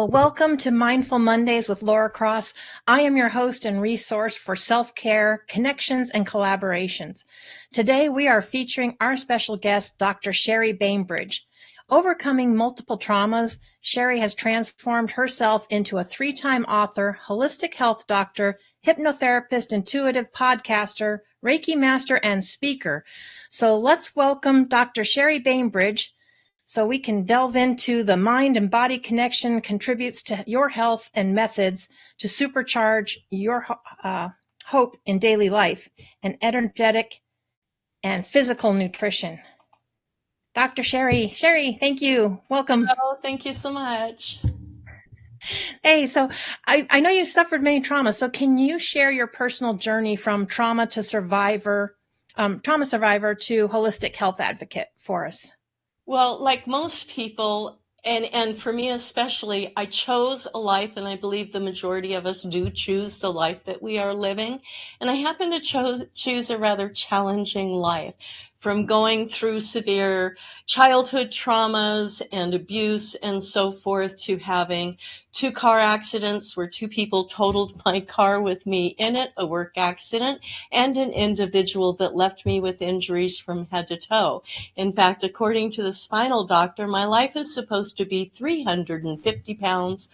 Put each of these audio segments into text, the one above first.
Well, welcome to Mindful Mondays with Laura Cross. I am your host and resource for self-care, connections, and collaborations. Today, we are featuring our special guest, Dr. Sherry Bainbridge. Overcoming multiple traumas, Sherry has transformed herself into a 3-time author, holistic health doctor, hypnotherapist, intuitive podcaster, Reiki master, and speaker. So let's welcome Dr. Sherry Bainbridge, so we can delve into the mind and body connection contributes to your health and methods to supercharge your hope in daily life and energetic and physical nutrition. Dr. Sherry, thank you. Welcome. Oh, thank you so much. Hey, so I know you've suffered many traumas. So can you share your personal journey from trauma survivor to holistic health advocate for us? Well, like most people, and for me especially, I chose a life, and I believe the majority of us do choose the life that we are living. And I happen to choose a rather challenging life, from going through severe childhood traumas and abuse and so forth, to having 2 car accidents where 2 people totaled my car with me in it, a work accident, and an individual that left me with injuries from head to toe. In fact, according to the spinal doctor, my life is supposed to be 350 pounds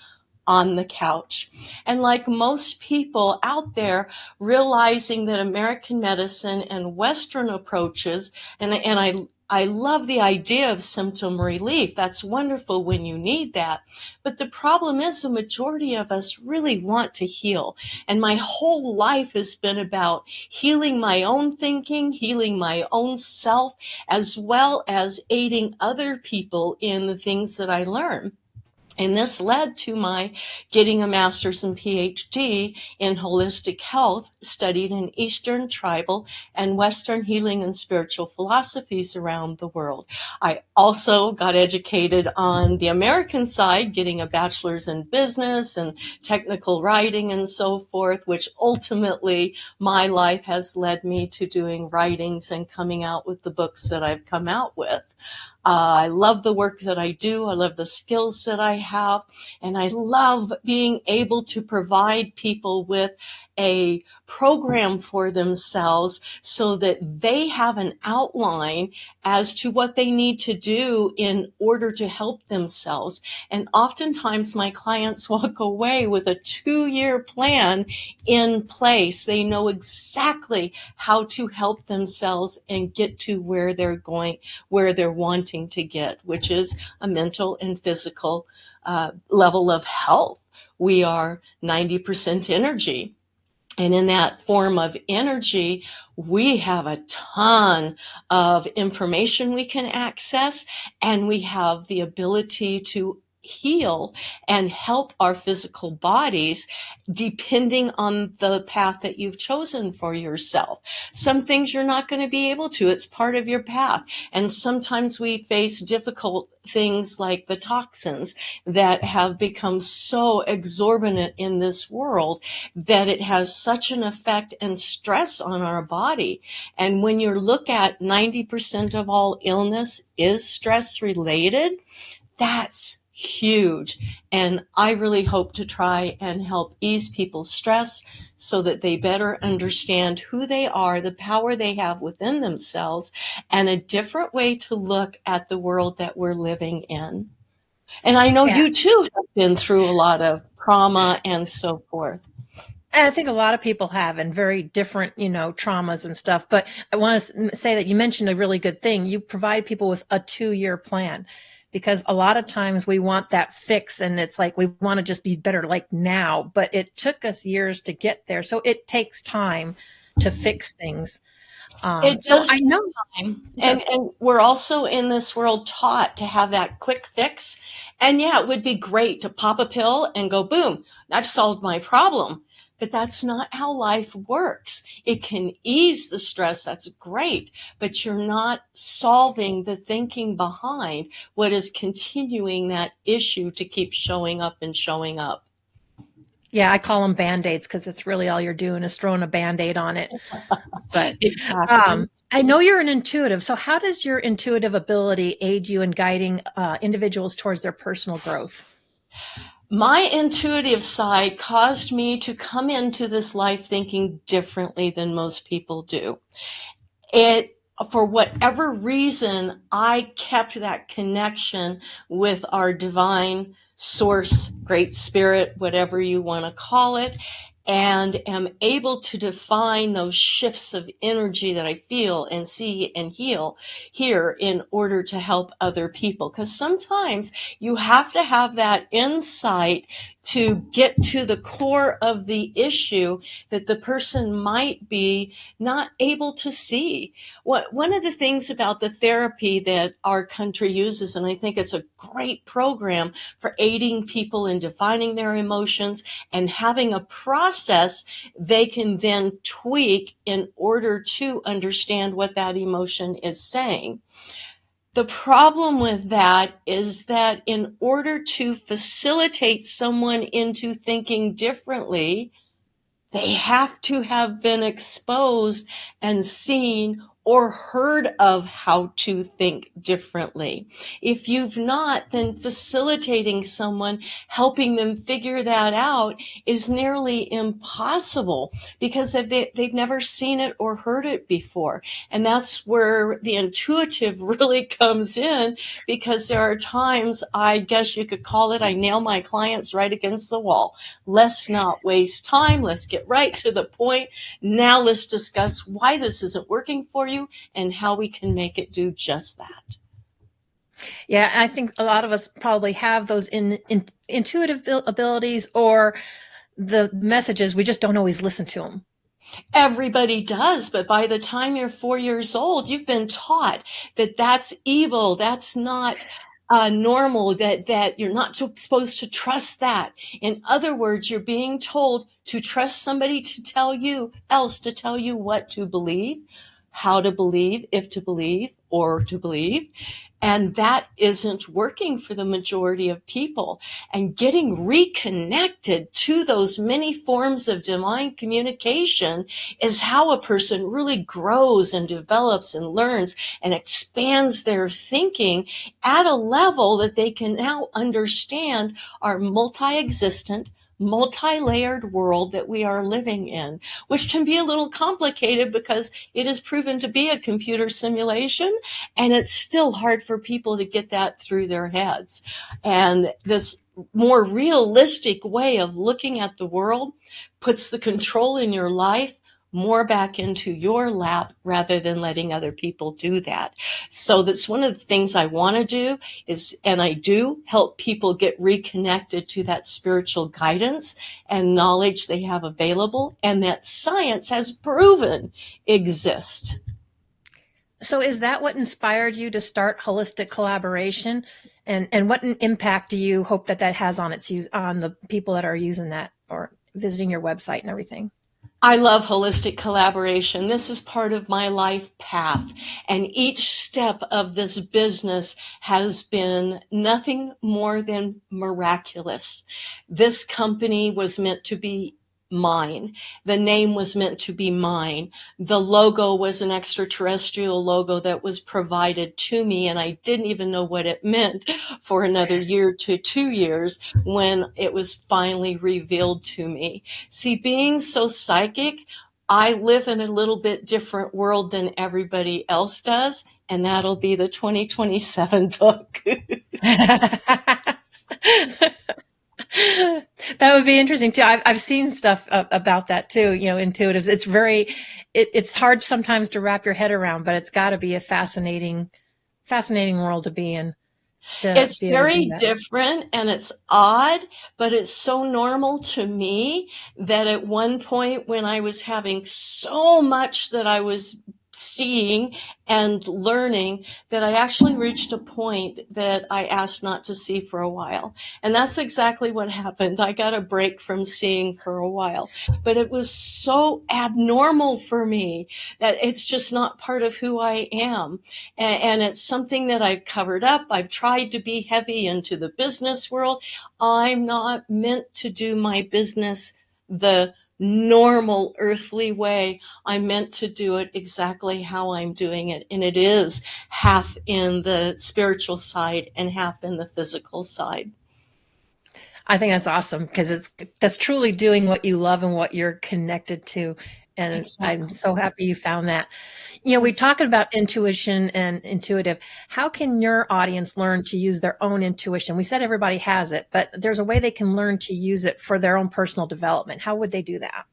on the couch. And like most people out there, realizing that American medicine and Western approaches, and I love the idea of symptom relief. That's wonderful when you need that. But the problem is the majority of us really want to heal. And my whole life has been about healing my own thinking, healing my own self, as well as aiding other people in the things that I learn. And this led to my getting a master's and PhD in holistic health, studied in Eastern, tribal, and Western healing and spiritual philosophies around the world. I also got educated on the American side, getting a bachelor's in business and technical writing and so forth, which ultimately my life has led me to doing writings and coming out with the books that I've come out with. I love the work that I do. I love the skills that I have. And I love being able to provide people with a program for themselves so that they have an outline as to what they need to do in order to help themselves. And oftentimes my clients walk away with a 2-year plan in place. They know exactly how to help themselves and get to where they're going, where they're wanting to get, which is a mental and physical level of health. We are 90% energy. And in that form of energy, we have a ton of information we can access, and we have the ability to heal and help our physical bodies depending on the path that you've chosen for yourself. Some things you're not going to be able to. It's part of your path. And sometimes we face difficult things like the toxins that have become so exorbitant in this world that it has such an effect and stress on our body. And when you look at 90% of all illness is stress related, that's huge. And I really hope to try and help ease people's stress so that they better understand who they are, the power they have within themselves, and a different way to look at the world that we're living in. And I know you too have been through a lot of trauma and so forth. I think a lot of people have, and very different, traumas and stuff. But I want to say that you mentioned a really good thing. You provide people with a 2-year plan, because a lot of times we want that fix, and it's like we want to just be better like now, but it took us years to get there. So it takes time to fix things. So I know time. And we're also in this world taught to have that quick fix. And yeah, it would be great to pop a pill and go, boom, I've solved my problem. But that's not how life works. It can ease the stress. That's great. But you're not solving the thinking behind what is continuing that issue to keep showing up and showing up. Yeah, I call them Band-Aids because it's really all you're doing is throwing a Band-Aid on it. But exactly. I know you're an intuitive. So how does your intuitive ability aid you in guiding individuals towards their personal growth? My intuitive side caused me to come into this life thinking differently than most people do. For whatever reason, I kept that connection with our divine source, great spirit, whatever you want to call it, and am able to define those shifts of energy that I feel and see and hear in order to help other people. Because sometimes you have to have that insight to get to the core of the issue that the person might be not able to see. One of the things about the therapy that our country uses, and I think it's a great program for aiding people in defining their emotions and having a process they can then tweak in order to understand what that emotion is saying. The problem with that is that in order to facilitate someone into thinking differently, they have to have been exposed and seen or heard of how to think differently. If you've not, then facilitating someone, helping them figure that out is nearly impossible because they've never seen it or heard it before. And that's where the intuitive really comes in, because there are times, I guess you could call it, I nail my clients right against the wall. Let's not waste time. Let's get right to the point. Now let's discuss why this isn't working for you and how we can make it do just that. Yeah, I think a lot of us probably have those intuitive abilities, or the messages, we just don't always listen to them. Everybody does, but by the time you're 4 years old, you've been taught that that's evil, that's not normal, that you're not supposed to trust that. In other words, you're being told to trust somebody to tell you what to believe, how to believe, if to believe, or to believe. And that isn't working for the majority of people. And getting reconnected to those many forms of divine communication is how a person really grows and develops and learns and expands their thinking at a level that they can now understand our multi-existent, multi-layered world that we are living in, which can be a little complicated because it is proven to be a computer simulation, and it's still hard for people to get that through their heads. And this more realistic way of looking at the world puts the control in your life more back into your lap rather than letting other people do that. So that's one of the things I want to do is, and I do, help people get reconnected to that spiritual guidance and knowledge they have available and that science has proven exist. So is that what inspired you to start Holistic Collaboration? And what impact do you hope that has on on the people that are using that or visiting your website and everything? I love holistic collaboration. This is part of my life path. And each step of this business has been nothing more than miraculous. This company was meant to be mine. The name was meant to be mine. The logo was an extraterrestrial logo that was provided to me, and I didn't even know what it meant for another year to 2 years when it was finally revealed to me. See, being so psychic, I live in a little bit different world than everybody else does, and that'll be the 2027 book. That would be interesting too. I've seen stuff about that too. You know, intuitives. It's hard sometimes to wrap your head around, but it's got to be a fascinating world to be in. It's Be able to do very that. different and it's odd, but it's so normal to me that at one point when I was having so much that I was seeing and learning, that I actually reached a point that I asked not to see for a while. And that's exactly what happened. I got a break from seeing for a while, but it was so abnormal for me that it's just not part of who I am. And it's something that I've covered up. I've tried to be heavy into the business world. I'm not meant to do my business the normal earthly way. I'm meant to do it exactly how I'm doing it. And it is half in the spiritual side and half in the physical side. I think that's awesome because that's truly doing what you love and what you're connected to. And I'm Exactly. so happy you found that. You know, we're talking about intuition and intuitive. How can your audience learn to use their own intuition? We said everybody has it, but there's a way they can learn to use it for their own personal development. How would they do that?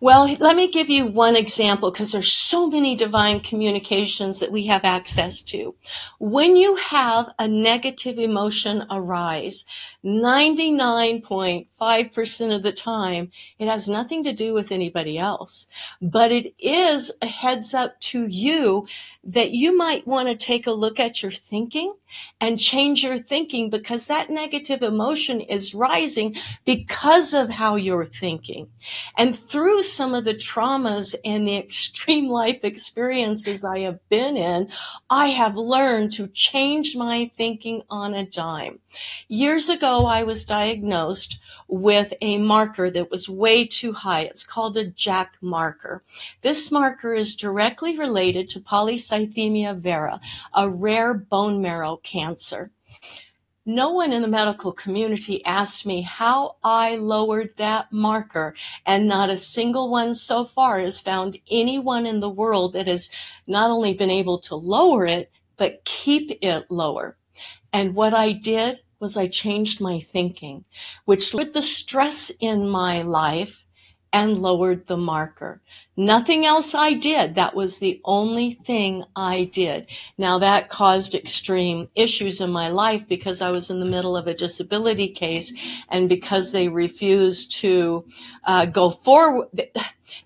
Well, let me give you one example because there's so many divine communications that we have access to. When you have a negative emotion arise, 99.5% of the time, it has nothing to do with anybody else, but it is a heads up to you that you might want to take a look at your thinking and change your thinking because that negative emotion is rising because of how you're thinking. And through some of the traumas and the extreme life experiences I have been in, I have learned to change my thinking on a dime. Years ago, I was diagnosed with a marker that was way too high. It's called a Jack marker. This marker is directly related to polycythemia vera, a rare bone marrow cancer. No one in the medical community asked me how I lowered that marker, and not a single one so far has found anyone in the world that has not only been able to lower it, but keep it lower. And what I did was I changed my thinking, which lowered the stress in my life and lowered the marker. Nothing else I did. That was the only thing I did. Now that caused extreme issues in my life because I was in the middle of a disability case, and because they refused to go forward,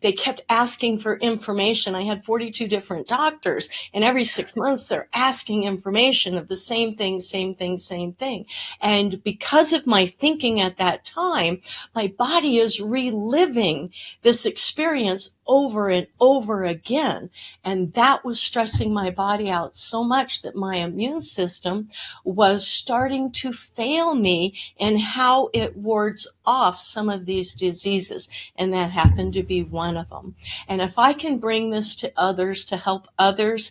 they kept asking for information. I had 42 different doctors, and every 6 months they're asking information of the same thing, same thing, same thing. And because of my thinking at that time, my body is reliving this experience over and over again. And that was stressing my body out so much that my immune system was starting to fail me in how it wards off some of these diseases. And that happened to be one of them. And if I can bring this to others to help others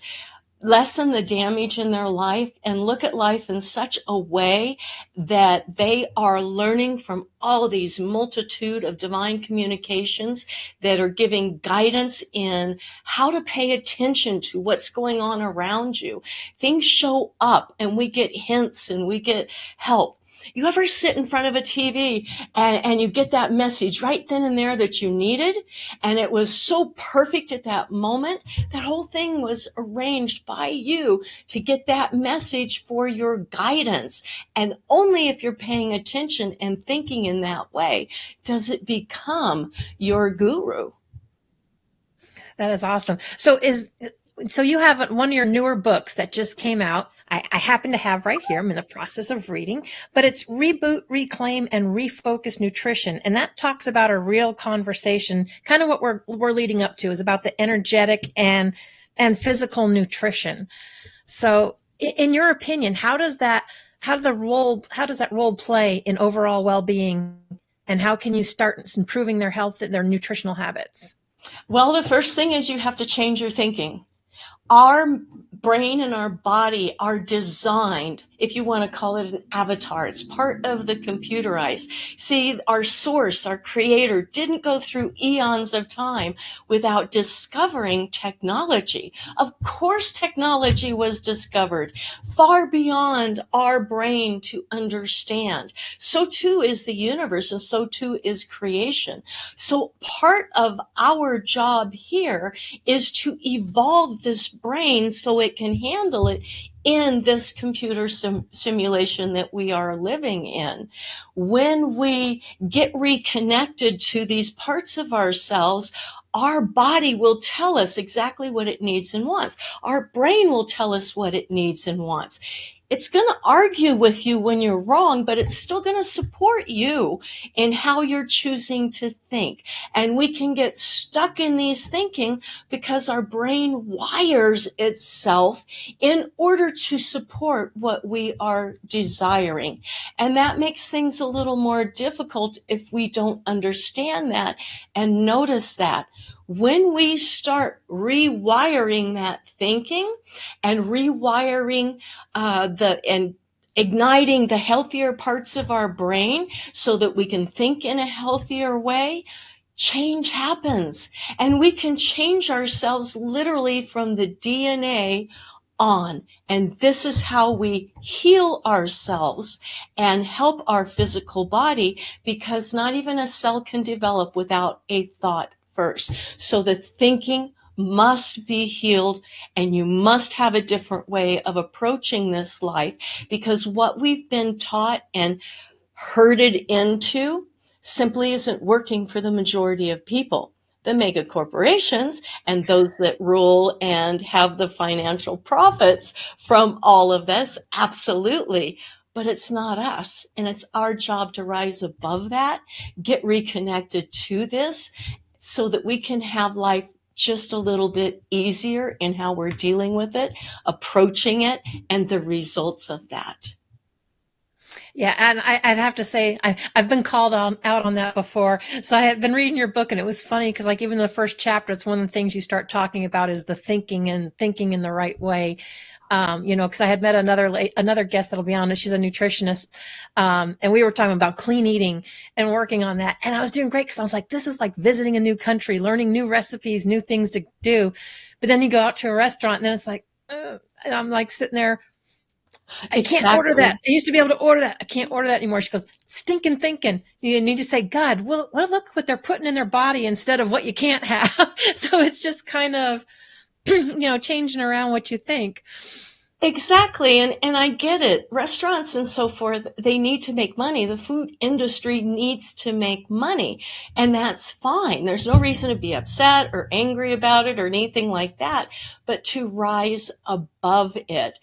lessen the damage in their life and look at life in such a way that they are learning from all these multitude of divine communications that are giving guidance in how to pay attention to what's going on around you. Things show up and we get hints and we get help. You ever sit in front of a TV and you get that message right then and there that you needed, and it was so perfect at that moment? That whole thing was arranged by you to get that message for your guidance. And only if you're paying attention and thinking in that way does it become your guru. That is awesome. So you have one of your newer books that just came out. I happen to have right here. I'm in the process of reading, but it's Reboot, Reclaim, and Refocus Nutrition. And that talks about a real conversation. Kind of what we're leading up to is about the energetic and physical nutrition. So in your opinion, how does that role play in overall well-being, and how can you start improving their health and their nutritional habits? Well, the first thing is you have to change your thinking. Our brain and our body are designed, if you want to call it an avatar, it's part of the computerized. See, our source, our creator, didn't go through eons of time without discovering technology. Of course, technology was discovered far beyond our brain to understand. So too is the universe, and so too is creation. So part of our job here is to evolve this brain so it can handle it in this computer simulation that we are living in. When we get reconnected to these parts of ourselves, our body will tell us exactly what it needs and wants. Our brain will tell us what it needs and wants. It's going to argue with you when you're wrong, but it's still going to support you in how you're choosing to think. And we can get stuck in these thinking because our brain wires itself in order to support what we are desiring. And that makes things a little more difficult if we don't understand that and notice that. When we start rewiring that thinking and rewiring and igniting the healthier parts of our brain so that we can think in a healthier way, change happens. And we can change ourselves literally from the DNA on. And this is how we heal ourselves and help our physical body, because not even a cell can develop without a thought first. So the thinking must be healed, and you must have a different way of approaching this life, because what we've been taught and herded into simply isn't working for the majority of people. The mega corporations and those that rule and have the financial profits from all of this, absolutely. But it's not us. And it's our job to rise above that, get reconnected to this so that we can have life just a little bit easier in how we're dealing with it, approaching it, and the results of that. Yeah, and I'd have to say I've been called out on that before. So I had been reading your book, and it was funny because, like, even the first chapter, it's one of the things you start talking about is the thinking and thinking in the right way. Because I had met another guest that'll be on it. She's a nutritionist, and we were talking about clean eating and working on that. And I was doing great because I was like, this is like visiting a new country, learning new recipes, new things to do. But then you go out to a restaurant, and then it's like, and I'm like sitting there. I can't order that. I used to be able to order that. I can't order that anymore. She goes, stinking thinking. You need to say, God, well, look what they're putting in their body instead of what you can't have. So it's just kind of, changing around what you think. Exactly. And I get it. Restaurants and so forth, they need to make money. The food industry needs to make money. And that's fine. There's no reason to be upset or angry about it or anything like that, but to rise above it.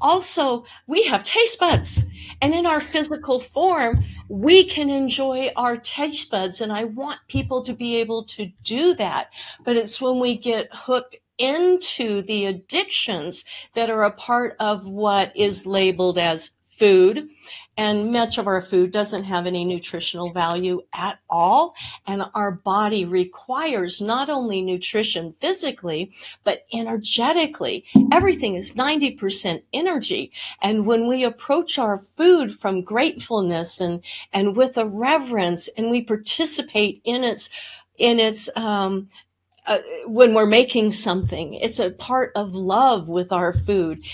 Also, we have taste buds, and in our physical form, we can enjoy our taste buds. And I want people to be able to do that. But it's when we get hooked into the addictions that are a part of what is labeled as food. And much of our food doesn't have any nutritional value at all. And our body requires not only nutrition physically, but energetically. Everything is 90% energy. And when we approach our food from gratefulness and with a reverence, and we participate in its when we're making something, it's a part of love with our food.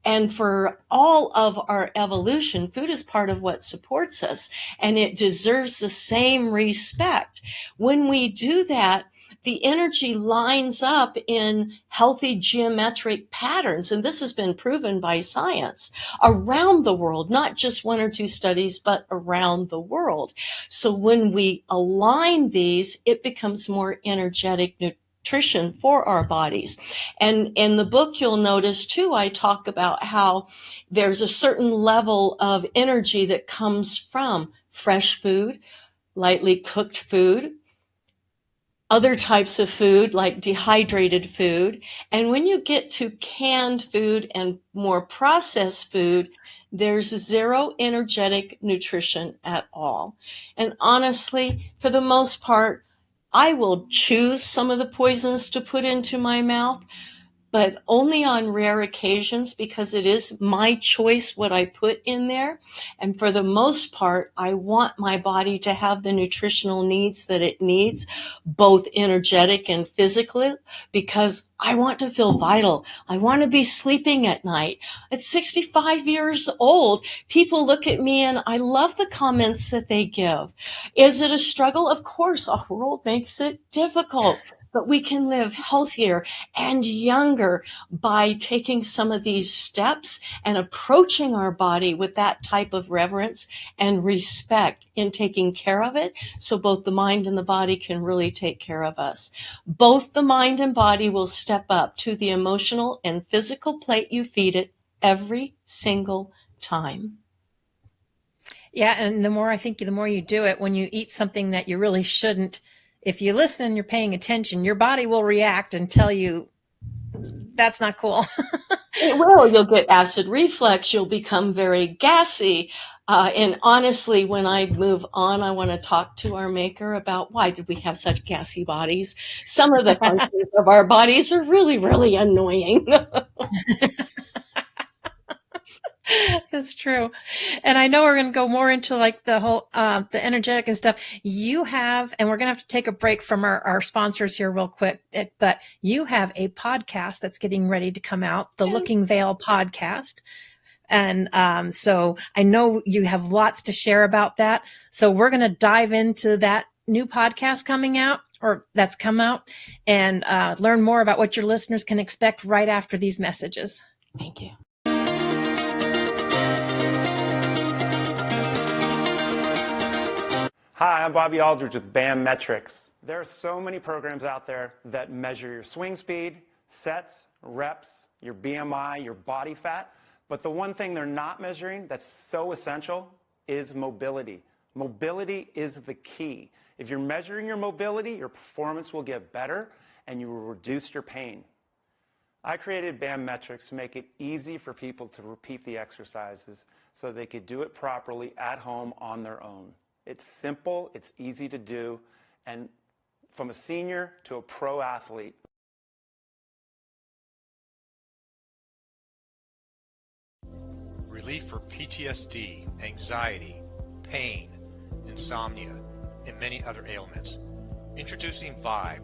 And for all of our evolution, food is part of what supports us, and it deserves the same respect. When we do that, the energy lines up in healthy geometric patterns. And this has been proven by science around the world, not just one or two studies, but around the world. So when we align these, it becomes more energetic nutrition for our bodies. And in the book, you'll notice too, I talk about how there's a certain level of energy that comes from fresh food, lightly cooked food, other types of food like dehydrated food. And when you get to canned food and more processed food, there's zero energetic nutrition at all. And honestly, for the most part, I will choose some of the poisons to put into my mouth, but only on rare occasions, because it is my choice what I put in there. And for the most part, I want my body to have the nutritional needs that it needs, both energetic and physically, because I want to feel vital. I want to be sleeping at night. At 65 years old, people look at me and I love the comments that they give. Is it a struggle? Of course, our world makes it difficult. But we can live healthier and younger by taking some of these steps and approaching our body with that type of reverence and respect in taking care of it, so both the mind and the body can really take care of us. Both the mind and body will step up to the emotional and physical plate you feed it every single time. Yeah, and the more you do it, when you eat something that you really shouldn't, if you listen and you're paying attention, your body will react and tell you that's not cool. It will. You'll get acid reflux. You'll become very gassy. And honestly, when I move on, I want to talk to our maker about why did we have such gassy bodies. Some of the functions of our bodies are really, really annoying. That's true. And I know we're going to go more into like the whole, the energetic and stuff you have, and we're going to have to take a break from our sponsors here real quick. But you have a podcast that's getting ready to come out, the Looking Veil podcast. And so I know you have lots to share about that. So we're going to dive into that new podcast coming out, or that's come out, and learn more about what your listeners can expect right after these messages. Thank you. Hi, I'm Bobby Aldridge with Bainbridge. There are so many programs out there that measure your swing speed, sets, reps, your BMI, your body fat. But the one thing they're not measuring that's so essential is mobility. Mobility is the key. If you're measuring your mobility, your performance will get better and you will reduce your pain. I created Bainbridge to make it easy for people to repeat the exercises so they could do it properly at home on their own. It's simple, it's easy to do, and from a senior to a pro athlete. Relief for PTSD, anxiety, pain, insomnia, and many other ailments. Introducing Vibe,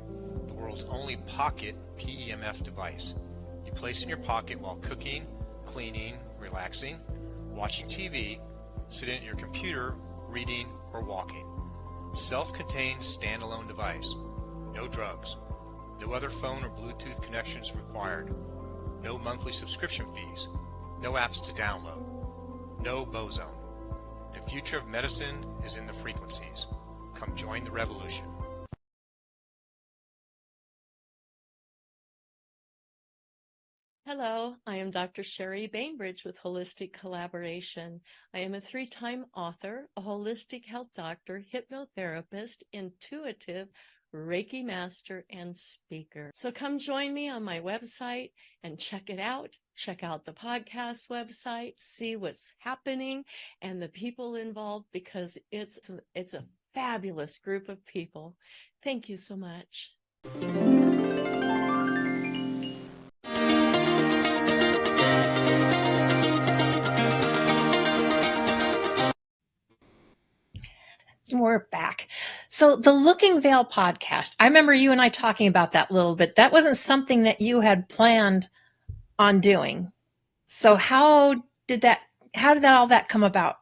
the world's only pocket PEMF device. You place in your pocket while cooking, cleaning, relaxing, watching TV, sitting at your computer, reading, or walking. Self-contained standalone device. No drugs. No other phone or Bluetooth connections required. No monthly subscription fees. No apps to download. No Bozone. The future of medicine is in the frequencies. Come join the revolution. Hello, I am Dr. Sherry Bainbridge with Holistic Collaboration. I am a 3-time author, a holistic health doctor, hypnotherapist, intuitive, Reiki master, and speaker. So come join me on my website and check it out. Check out the podcast website, see what's happening and the people involved, because it's a fabulous group of people. Thank you so much. So we're back. So the Looking Veil podcast, I remember you and I talking about that a little bit. That wasn't something that you had planned on doing. So how did all that come about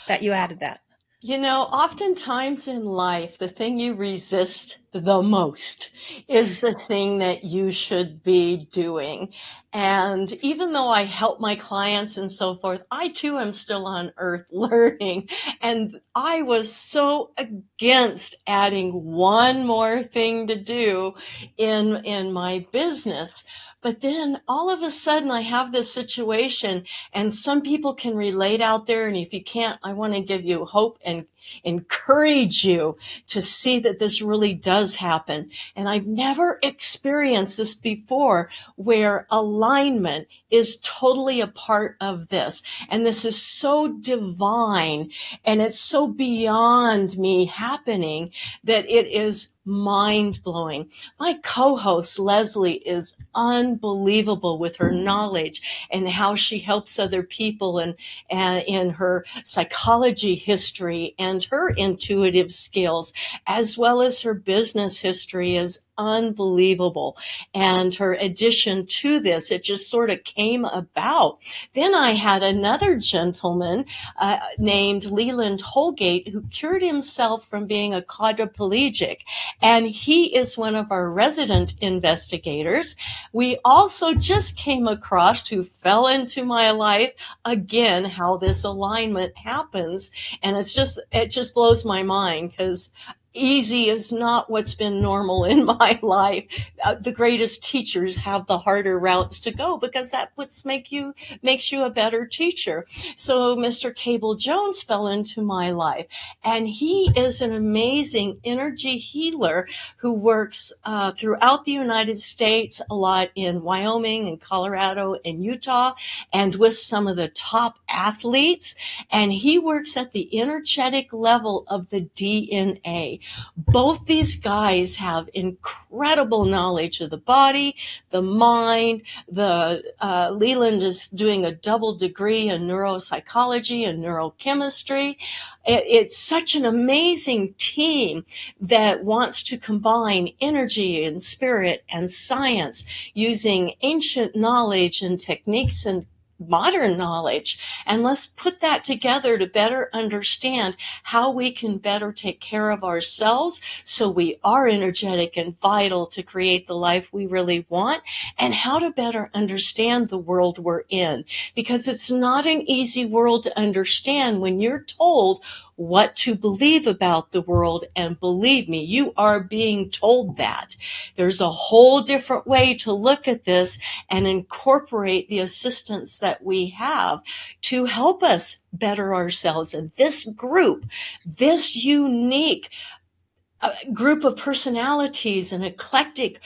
that you added that? You know, oftentimes in life, the thing you resist the most is the thing that you should be doing. And even though I help my clients and so forth, I too am still on earth learning. And I was so against adding one more thing to do in my business. But then all of a sudden I have this situation, and some people can relate out there. And if you can't, I want to give you hope and encourage you to see that this really does happen. And I've never experienced this before, where alignment is totally a part of this. And this is so divine, and it's so beyond me happening that it is mind-blowing. My co-host Leslie is unbelievable with her knowledge and how she helps other people, and in her psychology history and her intuitive skills, as well as her business history, is unbelievable. And her addition to this, it just sort of came about. Then I had another gentleman named Leland Holgate, who cured himself from being a quadriplegic. And he is one of our resident investigators. We also just came across, who fell into my life again, how this alignment happens. And it just blows my mind, because easy is not what's been normal in my life. The greatest teachers have the harder routes to go, because that's what makes you a better teacher. So Mr. Cable Jones fell into my life, and he is an amazing energy healer who works throughout the United States, a lot in Wyoming and Colorado and Utah, and with some of the top athletes. And he works at the energetic level of the DNA. Both these guys have incredible knowledge of the body, the mind. Leland is doing a double degree in neuropsychology and neurochemistry. It's such an amazing team that wants to combine energy and spirit and science using ancient knowledge and techniques and modern knowledge. And let's put that together to better understand how we can better take care of ourselves so we are energetic and vital to create the life we really want, and how to better understand the world we're in. Because it's not an easy world to understand when you're told what to believe about the world. And believe me, you are being told that. There's a whole different way to look at this and incorporate the assistance that we have to help us better ourselves. And this group, this unique group of personalities and eclectic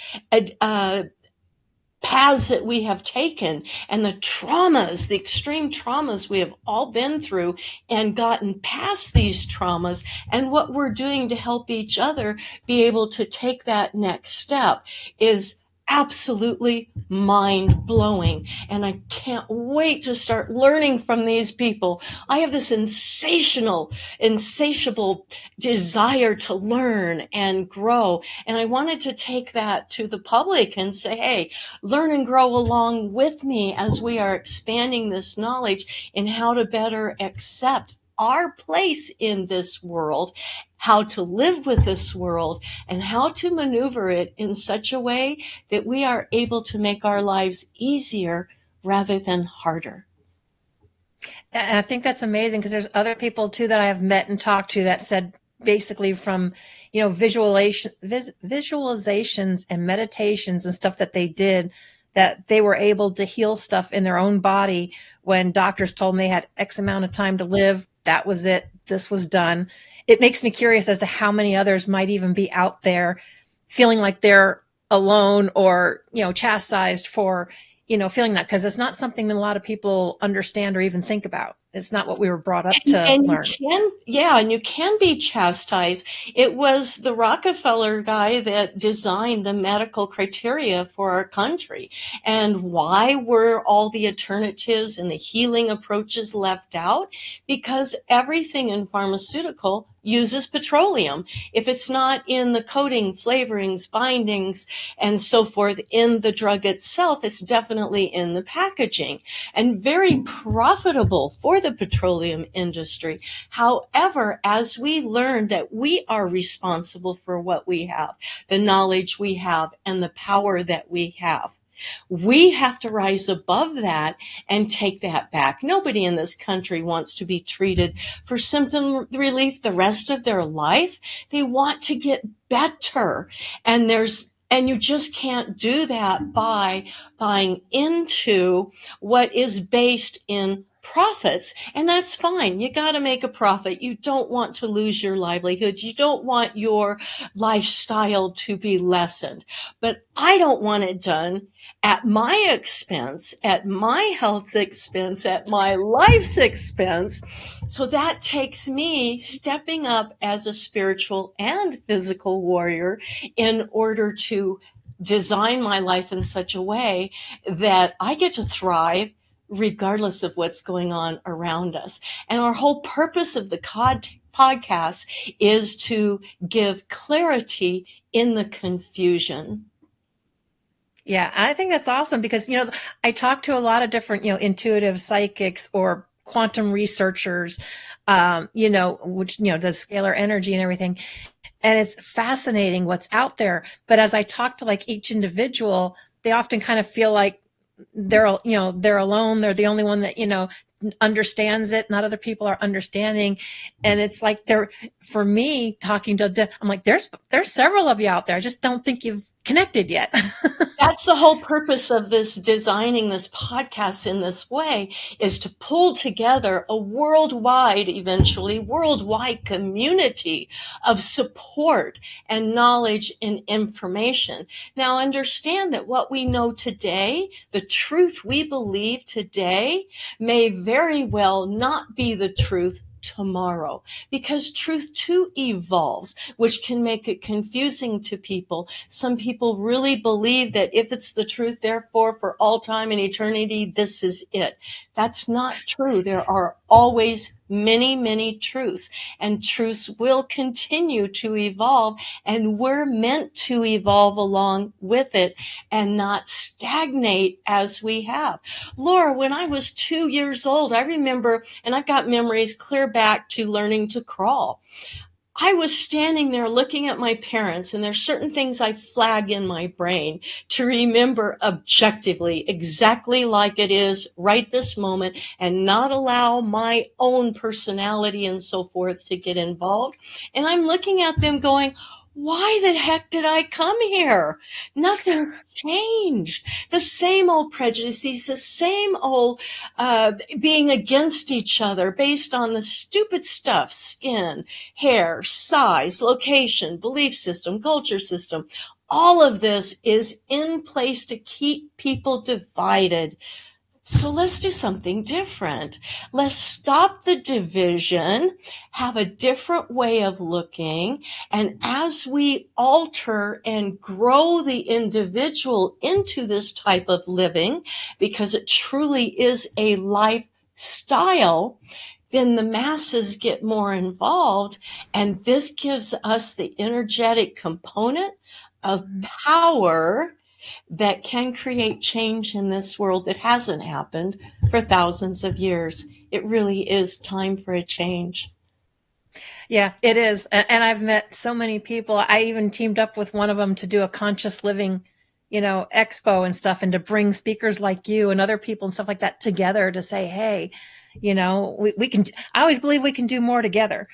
paths that we have taken, and the traumas, the extreme traumas we have all been through and gotten past these traumas, and what we're doing to help each other be able to take that next step is absolutely mind-blowing. And I can't wait to start learning from these people. I have this insatiable desire to learn and grow. And I wanted to take that to the public and say, hey, learn and grow along with me as we are expanding this knowledge in how to better accept our place in this world, how to live with this world, and how to maneuver it in such a way that we are able to make our lives easier rather than harder. And I think that's amazing, because there's other people too that I have met and talked to that said basically from, visualizations and meditations and stuff that they did, that they were able to heal stuff in their own body when doctors told them they had X amount of time to live. That was it. This was done. It makes me curious as to how many others might even be out there feeling like they're alone or, chastised for, feeling that, because it's not something that a lot of people understand or even think about. It's not what we were brought up to learn. And you can be chastised. It was the Rockefeller guy that designed the medical criteria for our country. And why were all the alternatives and the healing approaches left out? Because everything in pharmaceutical uses petroleum. If it's not in the coating, flavorings, bindings, and so forth in the drug itself, it's definitely in the packaging, and very profitable for the petroleum industry. However, as we learn that we are responsible for what we have, the knowledge we have, and the power that we have, we have to rise above that and take that back. Nobody in this country wants to be treated for symptom relief the rest of their life. They want to get better. And you just can't do that by buying into what is based in profits. And that's fine. You got to make a profit. You don't want to lose your livelihood. You don't want your lifestyle to be lessened. But I don't want it done at my expense, at my health's expense, at my life's expense. So that takes me stepping up as a spiritual and physical warrior in order to design my life in such a way that I get to thrive regardless of what's going on around us. And our whole purpose of the podcast is to give clarity in the confusion. Yeah, I think that's awesome, because, I talk to a lot of different, intuitive psychics or quantum researchers, which, does scalar energy and everything. And it's fascinating what's out there. But as I talk to each individual, they often kind of feel like they're alone. They're the only one that, understands it. Not other people are understanding. And it's like for me talking to, I'm like, there's several of you out there. I just don't think you've connected yet. That's the whole purpose of designing this podcast in this way, is to pull together a eventually worldwide community of support and knowledge and information. Now, understand that what we know today, the truth we believe today, may very well not be the truth tomorrow, because truth too evolves, which can make it confusing to people. Some people really believe that if it's the truth, therefore for all time and eternity, this is it. That's not true. There are always many, many truths, and truths will continue to evolve, and we're meant to evolve along with it and not stagnate as we have. Laura, when I was 2 years old, I remember, and I've got memories clear back to learning to crawl. I was standing there looking at my parents, and there's certain things I flag in my brain to remember objectively, exactly like it is right this moment, and not allow my own personality and so forth to get involved. And I'm looking at them going, why the heck did I come here? Nothing changed. The same old prejudices, the same old being against each other based on the stupid stuff, skin, hair, size, location, belief system, culture system. All of this is in place to keep people divided. So let's do something different. Let's stop the division, have a different way of looking. And as we alter and grow the individual into this type of living, because it truly is a lifestyle, then the masses get more involved. And this gives us the energetic component of power that can create change in this world that hasn't happened for thousands of years. It really is time for a change. Yeah, it is. And I've met so many people. I even teamed up with one of them to do a conscious living, expo and stuff, and to bring speakers like you and other people and stuff like that together to say, hey, we can, I always believe we can do more together.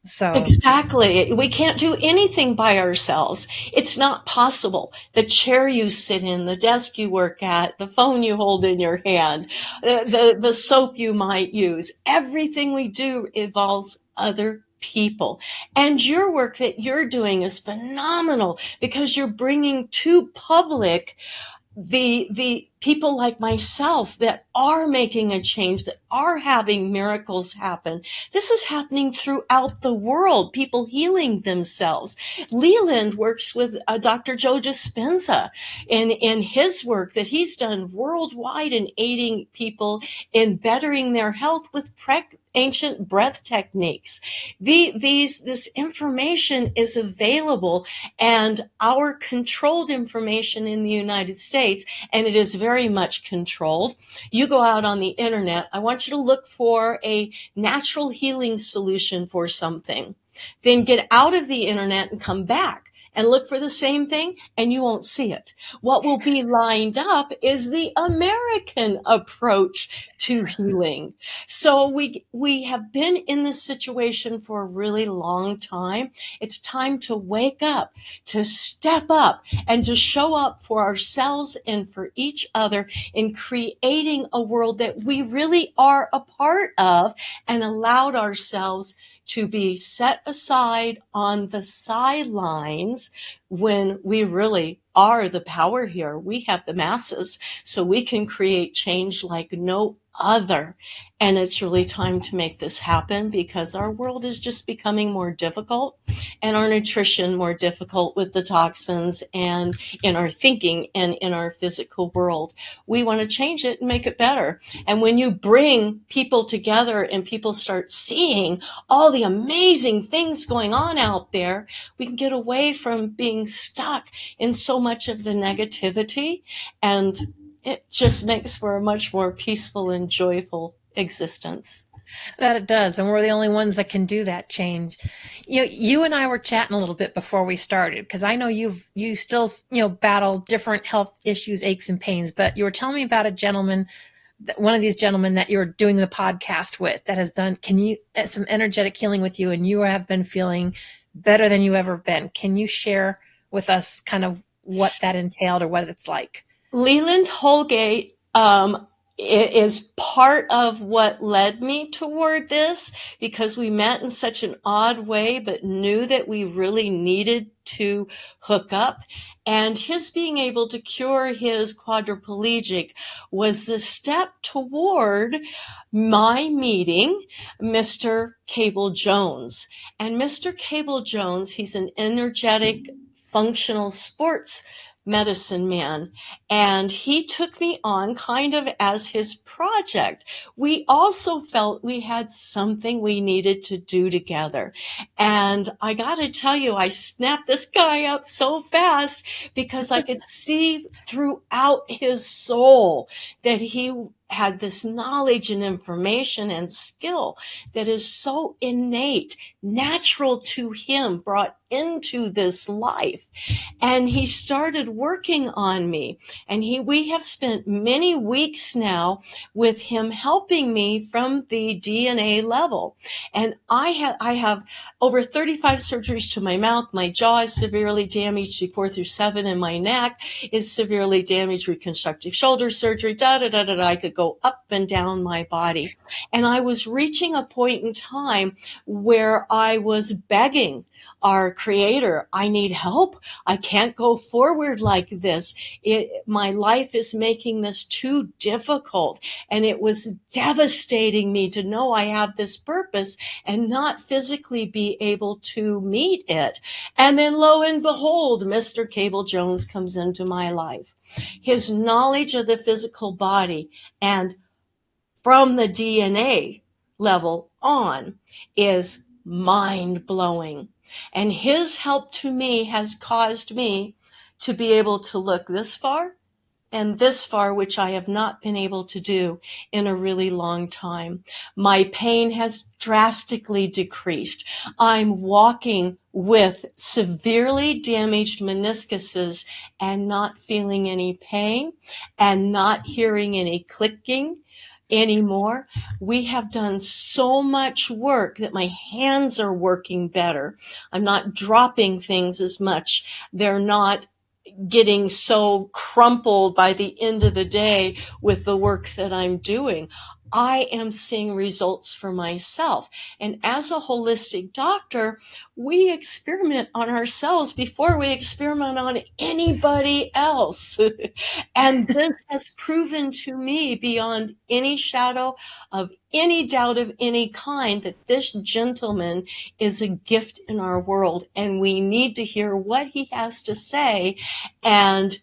So exactly. We can't do anything by ourselves. It's not possible. The chair you sit in, the desk you work at, the phone you hold in your hand, the soap you might use, everything we do involves other people. And your work that you're doing is phenomenal, because you're bringing to public the people like myself that are making a change, that are having miracles happen. This is happening throughout the world, people healing themselves. Leland works with Dr. Joe Dispenza in his work that he's done worldwide in aiding people in bettering their health with ancient breath techniques. This information is available, and our controlled information in the United States, and it is very much controlled. You go out on the internet, I want you to look for a natural healing solution for something. Then get out of the internet and come back and look for the same thing, and you won't see it. What will be lined up is the American approach to healing. So we have been in this situation for a really long time. It's time to wake up, to step up, and to show up for ourselves and for each other in creating a world that we really are a part of, and allowed ourselves to be set aside on the sidelines when we really are the power here. We have the masses, so we can create change like no other. And it's really time to make this happen, because our world is just becoming more difficult, and our nutrition more difficult with the toxins, and in our thinking and in our physical world. We want to change it and make it better. And when you bring people together and people start seeing all the amazing things going on out there, we can get away from being stuck in so much of the negativity, and it just makes for a much more peaceful and joyful existence. that it does. And we're the only ones that can do that change. You and I were chatting a little bit before we started, because I know you still, battle different health issues, aches and pains, but you were telling me about a gentleman, one of these gentlemen that you're doing the podcast with, that has done some energetic healing with you, and you have been feeling better than you ever been. Can you share with us kind of what that entailed or what it's like? Leland Holgate is part of what led me toward this, because we met in such an odd way, but knew that we really needed to hook up. And his being able to cure his quadriplegic was the step toward my meeting Mr. Cable Jones. And Mr. Cable Jones, he's an energetic, functional sports medicine man, and he took me on kind of as his project. We also felt we had something we needed to do together. And I got to tell you, I snapped this guy up so fast because I could see throughout his soul that he had this knowledge and information and skill that is so innate, natural to him, brought into this life. And he started working on me. And we have spent many weeks now with him helping me from the DNA level. And I have over 35 surgeries to my mouth. My jaw is severely damaged, 4 through 7, and my neck is severely damaged, reconstructive shoulder surgery, I could go up and down my body. And I was reaching a point in time where I was begging our creator, I need help. I can't go forward like this. My life is making this too difficult. And it was devastating me to know I have this purpose and not physically be able to meet it. And then lo and behold, Mr. Cable Jones comes into my life. His knowledge of the physical body and from the DNA level on is mind-blowing. And his help to me has caused me to be able to look this far and this far, which I have not been able to do in a really long time. My pain has drastically decreased. I'm walking with severely damaged meniscuses and not feeling any pain and not hearing any clicking anymore. We have done so much work that my hands are working better. I'm not dropping things as much. They're not getting so crumpled by the end of the day with the work that I'm doing. I am seeing results for myself. And as a holistic doctor, we experiment on ourselves before we experiment on anybody else. And this has proven to me beyond any shadow of any doubt of any kind that this gentleman is a gift in our world. And we need to hear what he has to say and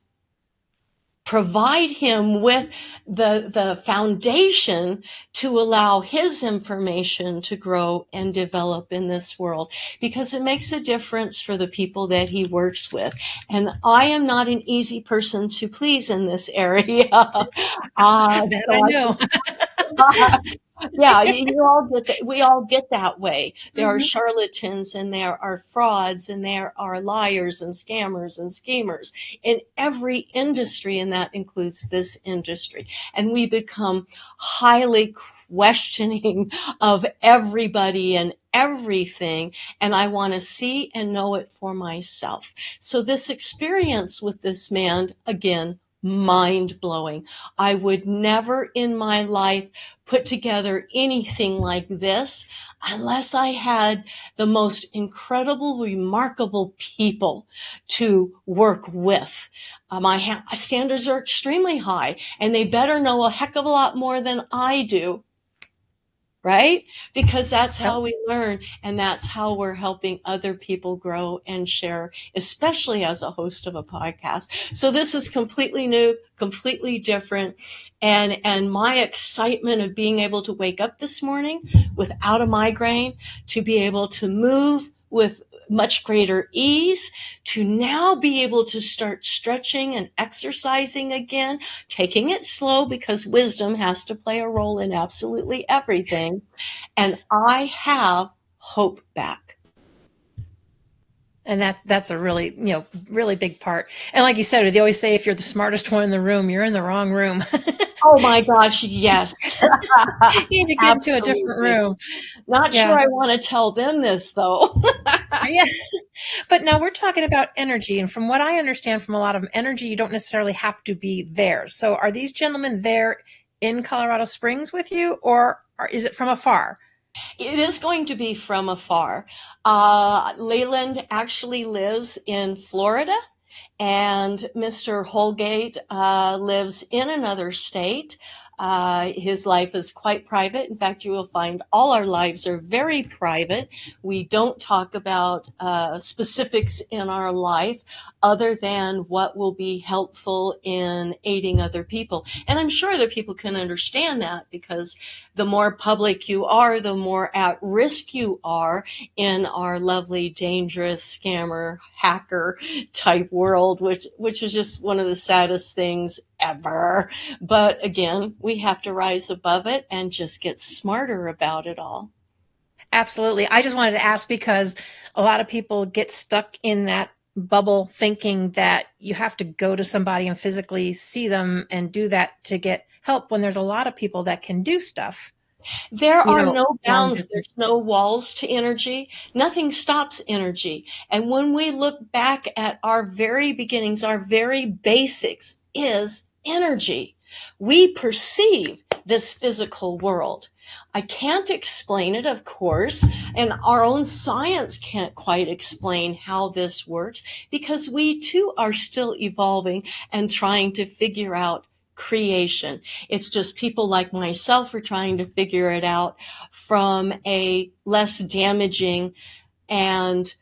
provide him with the foundation to allow his information to grow and develop in this world, because it makes a difference for the people that he works with. And I am not an easy person to please in this area. I know. Yeah, you all get that. We all get that way. There are charlatans and there are frauds and there are liars and scammers and schemers in every industry, and that includes this industry. And we become highly questioning of everybody and everything, and I want to see and know it for myself. So this experience with this man, again, mind-blowing. I would never in my life put together anything like this unless I had the most incredible, remarkable people to work with. My standards are extremely high, and they better know a heck of a lot more than I do. Right? Because that's how we learn, and that's how we're helping other people grow and share, especially as a host of a podcast. So this is completely new, completely different. And my excitement of being able to wake up this morning without a migraine, to be able to move with much greater ease, to now be able to start stretching and exercising again, taking it slow because wisdom has to play a role in absolutely everything. And I have hope back. And that's a really, really big part. And like you said, they always say, if you're the smartest one in the room, you're in the wrong room. Oh my gosh, yes. You need to get into a different room. Not sure I want to tell them this, though. Yeah. But now we're talking about energy. And from what I understand from a lot of them, energy, you don't necessarily have to be there. So are these gentlemen there in Colorado Springs with you, or is it from afar? It is going to be from afar. Leyland actually lives in Florida, and Mr. Holgate lives in another state. His life is quite private. In fact, you will find all our lives are very private. We don't talk about specifics in our life other than what will be helpful in aiding other people. And I'm sure other people can understand that, because the more public you are, the more at risk you are in our lovely, dangerous scammer, hacker type world, which is just one of the saddest things ever. But again, we have to rise above it and just get smarter about it all. Absolutely. I just wanted to ask because a lot of people get stuck in that bubble thinking that you have to go to somebody and physically see them and do that to get help, when there's a lot of people that can do stuff. There are no long bounds. distance. There's no walls to energy. Nothing stops energy. And when we look back at our very beginnings, our very basics is energy. We perceive this physical world. I can't explain it, of course, and our own science can't quite explain how this works, because we too are still evolving and trying to figure out creation. It's just people like myself are trying to figure it out from a less damaging and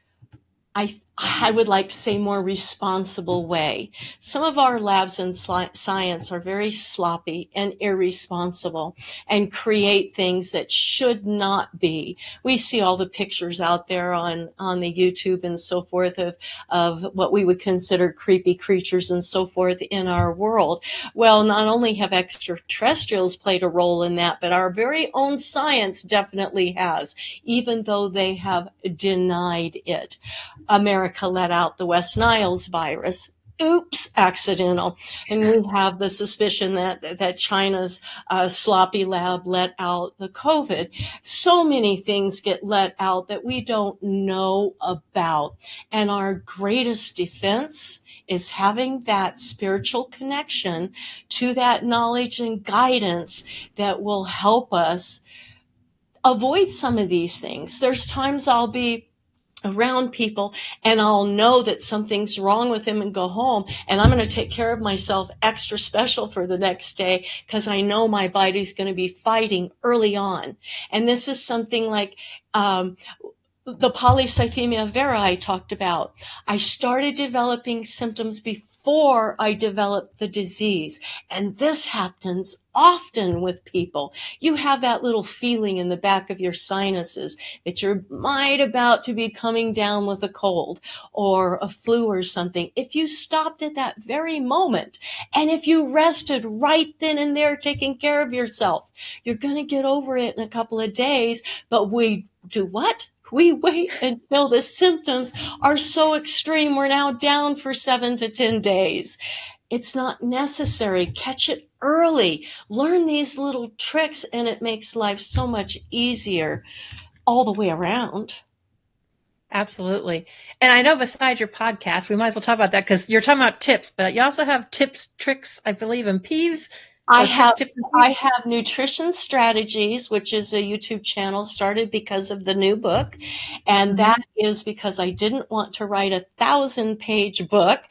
I would like to say more responsible way. Some of our labs in science are very sloppy and irresponsible and create things that should not be. We see all the pictures out there on the YouTube and so forth of what we would consider creepy creatures and so forth in our world. Well, not only have extraterrestrials played a role in that, but our very own science definitely has, even though they have denied it. America let out the West Nile's virus. Oops, accidental. And we have the suspicion that China's sloppy lab let out the COVID. So many things get let out that we don't know about. And our greatest defense is having that spiritual connection to that knowledge and guidance that will help us avoid some of these things. There's times I'll be around people and I'll know that something's wrong with them and go home, and I'm going to take care of myself extra special for the next day because I know my body's going to be fighting early on. And this is something like the polycythemia vera I talked about. I started developing symptoms before I developed the disease. And this happens often with people. You have that little feeling in the back of your sinuses that you're might about to be coming down with a cold or a flu or something. If you stopped at that very moment, and if you rested right then and there taking care of yourself, you're going to get over it in a couple of days. But we do what? We wait until the symptoms are so extreme. We're now down for 7 to 10 days. It's not necessary. Catch it early. Learn these little tricks, and it makes life so much easier all the way around. Absolutely. And I know besides your podcast, we might as well talk about that because you're talking about tips, but you also have tips, tricks, I believe, and peeves. I have Nutrition Strategies, which is a YouTube channel started because of the new book. And that is because I didn't want to write a 1,000-page book.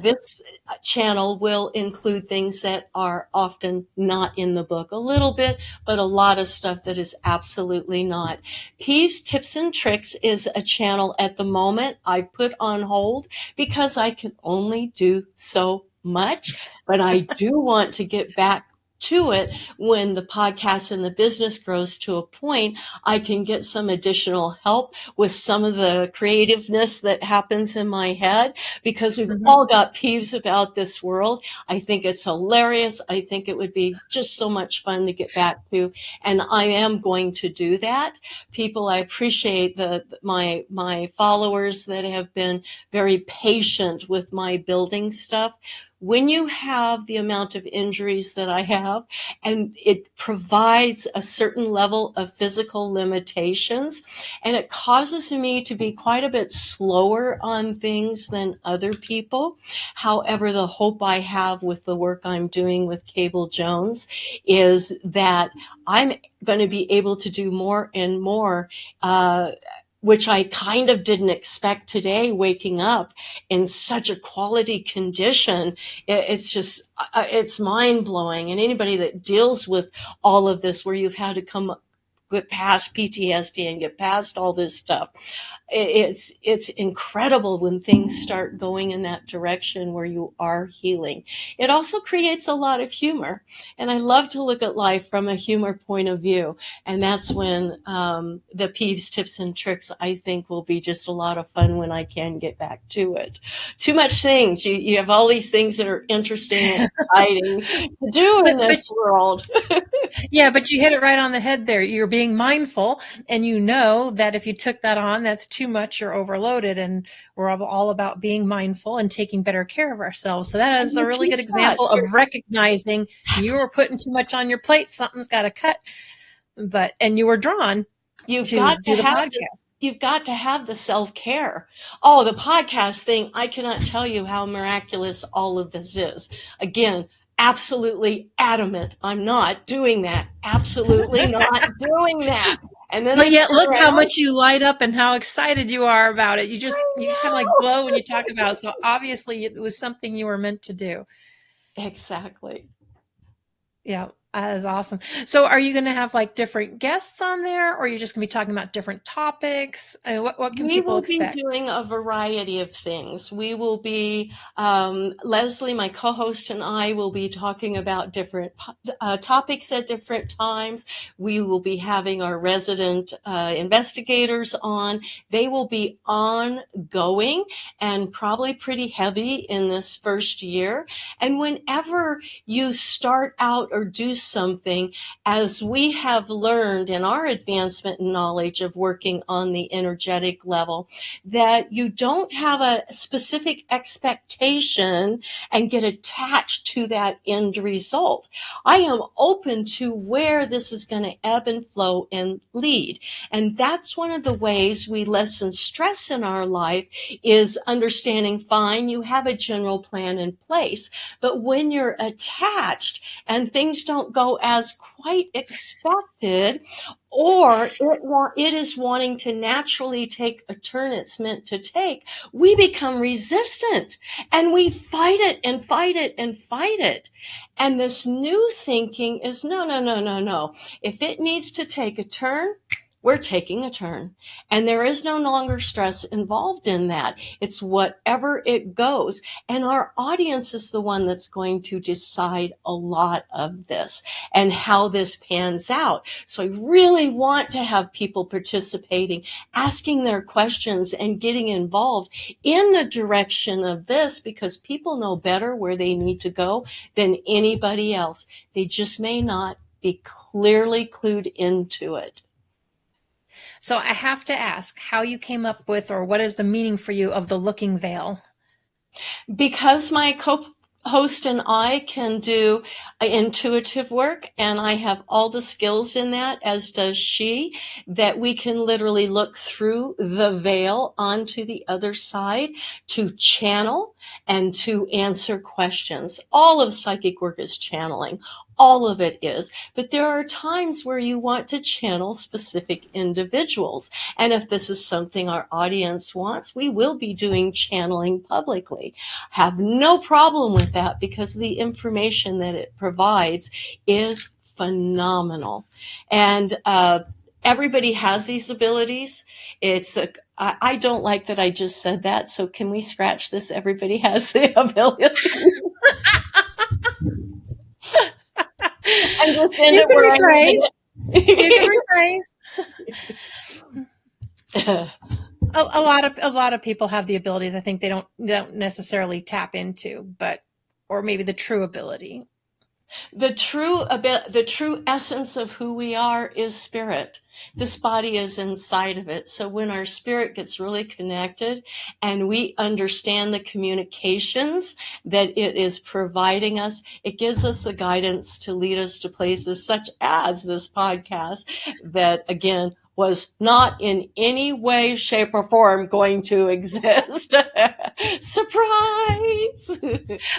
This channel will include things that are often not in the book, a little bit, but a lot of stuff that is absolutely not. Peeves, Tips, and Tricks is a channel at the moment I put on hold because I can only do so much, but I do want to get back to it when the podcast and the business grows to a point. I can get some additional help with some of the creativeness that happens in my head, because we've all got peeves about this world. I think it's hilarious. I think it would be just so much fun to get back to, and I am going to do that. People, I appreciate my followers that have been very patient with my building stuff. when you have the amount of injuries that I have, and it provides a certain level of physical limitations, and it causes me to be quite a bit slower on things than other people. However, the hope I have with the work I'm doing with Cable Jones is that I'm going to be able to do more and more, which I kind of didn't expect today, waking up in such a quality condition. It's just, it's mind blowing. And anybody that deals with all of this, where you've had to get past PTSD and get past all this stuff, it's incredible when things start going in that direction where you are healing. It also creates a lot of humor, and I love to look at life from a humor point of view, and that's when the peeves, tips, and tricks, I think, will be just a lot of fun when I can get back to it. Too much things. You have all these things that are interesting and exciting to do in this world. Yeah, but you hit it right on the head there. You're being mindful, and you know that if you took that on, that's too much, you're overloaded. And we're all about being mindful and taking better care of ourselves. So that is a really good example of recognizing you were putting too much on your plate. Something's got to cut. And you were drawn to do the podcast. You've got to have the self-care. Oh, the podcast thing, I cannot tell you how miraculous all of this is. Again, absolutely adamant. I'm not doing that. Absolutely not doing that. And then but yet look how much you light up and how excited you are about it. You kind of like glow when you talk about it. So obviously it was something you were meant to do. Exactly. Yeah. That is awesome. So are you going to have like different guests on there, or are you just going to be talking about different topics? What can people expect? We will be doing a variety of things. We will be, Leslie, my co-host, and I will be talking about different topics at different times. We will be having our resident investigators on. They will be ongoing and probably pretty heavy in this first year. And whenever you start out or do something, as we have learned in our advancement in knowledge of working on the energetic level, that you don't have a specific expectation and get attached to that end result. I am open to where this is going to ebb and flow and lead. And that's one of the ways we lessen stress in our life, is understanding, fine, you have a general plan in place, but when you're attached and things don't go as quite expected, or it is wanting to naturally take a turn it's meant to take, we become resistant and we fight it and fight it and fight it. And this new thinking is no. If it needs to take a turn, we're taking a turn. And there is no longer stress involved in that. It's whatever it goes. And our audience is the one that's going to decide a lot of this and how this pans out. So I really want to have people participating, asking their questions and getting involved in the direction of this, because people know better where they need to go than anybody else. They just may not be clearly clued into it. So I have to ask how you came up with, or what is the meaning for you of the looking veil? Because my co-host and I can do intuitive work, and I have all the skills in that, as does she, that we can literally look through the veil onto the other side to channel and to answer questions. All of psychic work is channeling. All of it is. But there are times where you want to channel specific individuals. And if this is something our audience wants, we will be doing channeling publicly. Have no problem with that, because the information that it provides is phenomenal. And everybody has these abilities. I don't like that I just said that. So can we scratch this? Everybody has the ability. And just end you it can where rephrase. You can rephrase. A lot of people have the abilities. I think they don't necessarily tap into, or maybe the true ability. The true essence of who we are is spirit. This body is inside of it. So when our spirit gets really connected and we understand the communications that it is providing us, it gives us the guidance to lead us to places such as this podcast that, again, was not in any way, shape, or form going to exist. Surprise!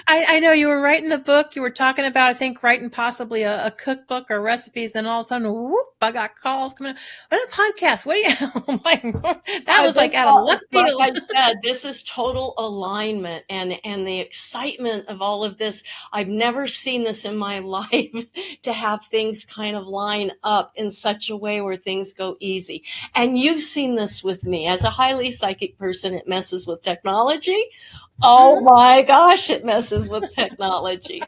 I know you were writing the book. You were talking about, I think, writing possibly a cookbook or recipes. Then all of a sudden, whoop, I got calls coming. What a podcast? What do you? Oh my God. That was like out of left field. Like I said, this is total alignment and the excitement of all of this. I've never seen this in my life, to have things kind of line up in such a way where things go easy. And you've seen this with me as a highly psychic person. It messes with technology. Oh my gosh, it messes with technology.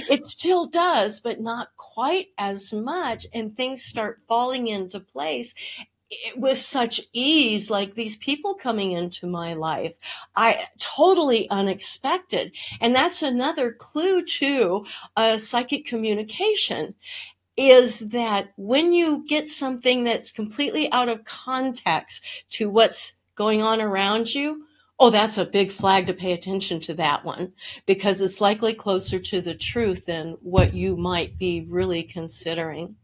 It still does, but not quite as much. And things start falling into place with such ease, like these people coming into my life. Totally unexpected. And that's another clue to psychic communication, is that when you get something that's completely out of context to what's going on around you, oh, that's a big flag to pay attention to that one, because it's likely closer to the truth than what you might be really considering.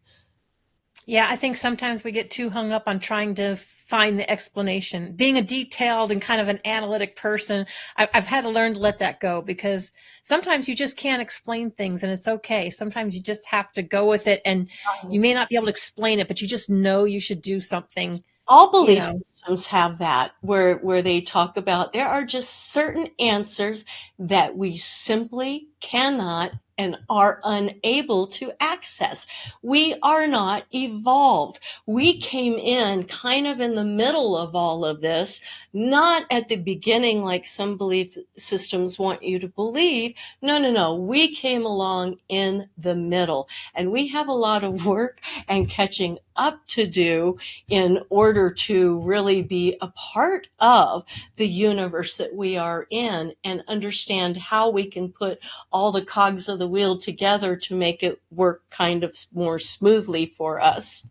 Yeah, I think sometimes we get too hung up on trying to find the explanation. Being a detailed and kind of an analytic person, I've had to learn to let that go, because sometimes you just can't explain things, and it's okay. Sometimes you just have to go with it, and you may not be able to explain it, but you just know you should do something. All belief systems have that, where they talk about there are just certain answers that we simply cannot and are unable to access. We are not evolved. We came in kind of in the middle of all of this, not at the beginning like some belief systems want you to believe. No. We came along in the middle, and we have a lot of work and catching up to do in order to really be a part of the universe that we are in, and understand how we can put all the cogs of the wheel together to make it work kind of more smoothly for us.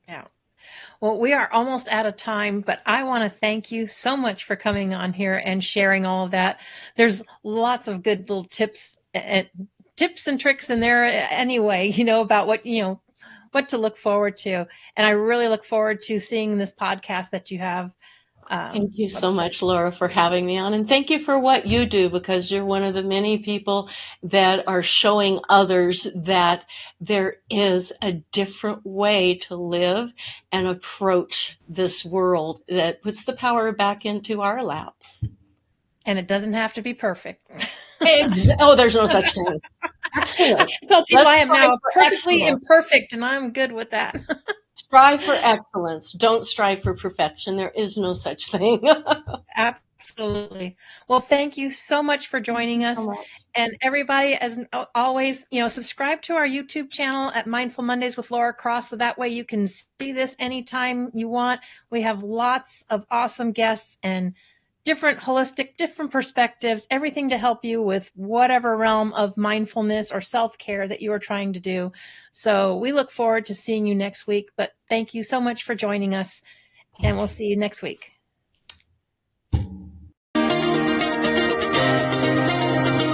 Yeah. Well, we are almost out of time, but I want to thank you so much for coming on here and sharing all of that. There's lots of good little tips and tricks in there anyway, about what to look forward to. And I really look forward to seeing this podcast that you have. Thank you so much, Laura, for having me on. And thank you for what you do, because you're one of the many people that are showing others that there is a different way to live and approach this world that puts the power back into our laps. And it doesn't have to be perfect. Oh, there's no such thing. Excellent. I tell people I am now perfectly imperfect, and I'm good with that. Strive for excellence. Don't strive for perfection. There is no such thing. Absolutely. Well, thank you so much for joining us. And everybody, as always, subscribe to our YouTube channel at Mindful Mondays with Laura Cross, so that way you can see this anytime you want. We have lots of awesome guests and different holistic, different perspectives, everything to help you with whatever realm of mindfulness or self-care that you are trying to do. So we look forward to seeing you next week, but thank you so much for joining us, and we'll see you next week.